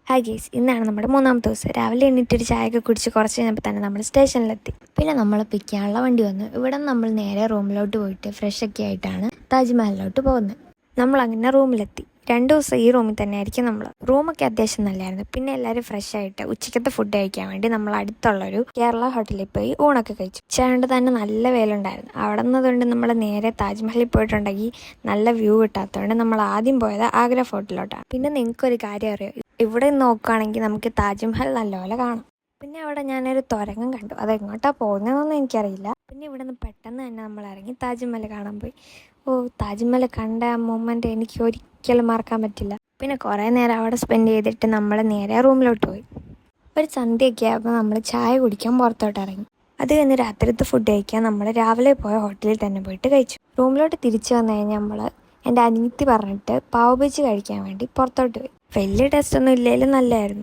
Hi guys, ഇന്നാണ് നമ്മുടെ മൂന്നാമത്തെ ദിവസം. രാവിലെ എണീറ്റൊരു ചായയൊക്കെ കുടിച്ച് കുറച്ച് കഴിഞ്ഞപ്പോൾ തന്നെ നമ്മൾ സ്റ്റേഷനിലെത്തി. പിന്നെ നമ്മൾ പിക്ക് ചെയ്യാനുള്ള വണ്ടി വന്നു. ഇവിടെ നമ്മൾ നേരെ റൂമിലോട്ട് പോയിട്ട് ഫ്രഷൊക്കെ ആയിട്ടാണ് താജ്മഹലിലോട്ട് പോകുന്നത്. നമ്മൾ അങ്ങനെ റൂമിലെത്തി. 2 ദിവസം ഈ റൂമിൽ തന്നെ ആയിരിക്കും നമ്മൾ. റൂമൊക്കെ അത്യാവശ്യം നല്ലതായിരുന്നു. പിന്നെ എല്ലാവരും ഫ്രഷ് ആയിട്ട് ഉച്ചയ്ക്കത്തെ ഫുഡ് കഴിക്കാൻ വേണ്ടി നമ്മൾ അടുത്തുള്ളൊരു കേരള ഹോട്ടലിൽ പോയി ഊണൊക്കെ കഴിച്ചു. ഉച്ചയായതുകൊണ്ട് തന്നെ നല്ല വെയിലുണ്ടായിരുന്നു. അവിടെ നിന്നതുകൊണ്ട് നമ്മൾ നേരെ താജ്മഹലിൽ പോയിട്ടുണ്ടെങ്കിൽ നല്ല വ്യൂ കിട്ടാത്തതുകൊണ്ട് നമ്മൾ ആദ്യം പോയത് ആഗ്ര ഫോർട്ടിലോട്ടാണ്. പിന്നെ നിങ്ങൾക്കൊരു കാര്യം അറിയാം, ഇവിടെ നോക്കുകയാണെങ്കിൽ നമുക്ക് താജ്മഹൽ നല്ലപോലെ കാണാം. പിന്നെ അവിടെ ഞാനൊരു തുരങ്കം കണ്ടു. അതെങ്ങോട്ടാണ് പോകുന്നതെന്നൊന്നും എനിക്കറിയില്ല. പിന്നെ ഇവിടെ നിന്ന് പെട്ടെന്ന് തന്നെ നമ്മൾ ഇറങ്ങി താജ്മഹൽ കാണാൻ പോയി. താജ്മഹൽ കണ്ട ആ മൊമെൻ്റ് എനിക്ക് ഒരിക്കലും മറക്കാൻ പറ്റില്ല. പിന്നെ കുറേ നേരം അവിടെ സ്പെൻഡ് ചെയ്തിട്ട് നമ്മൾ നേരെ റൂമിലോട്ട് പോയി. ഒരു സന്ധ്യയൊക്കെ ആയപ്പോൾ നമ്മൾ ചായ കുടിക്കാൻ പുറത്തോട്ട് ഇറങ്ങി. അത് കഴിഞ്ഞ് രാത്രിത്തെ ഫുഡ് കഴിക്കാൻ നമ്മൾ രാവിലെ പോയ ഹോട്ടലിൽ തന്നെ പോയിട്ട് കഴിച്ചു. റൂമിലോട്ട് തിരിച്ചു വന്നു കഴിഞ്ഞാൽ എൻ്റെ അനിയത്തി പറഞ്ഞിട്ട് പാവ് ബജി കഴിക്കാൻ വേണ്ടി പുറത്തോട്ട് പോയി. വലിയ ടേസ്റ്റൊന്നും ഇല്ലെങ്കിലും നല്ലതായിരുന്നു.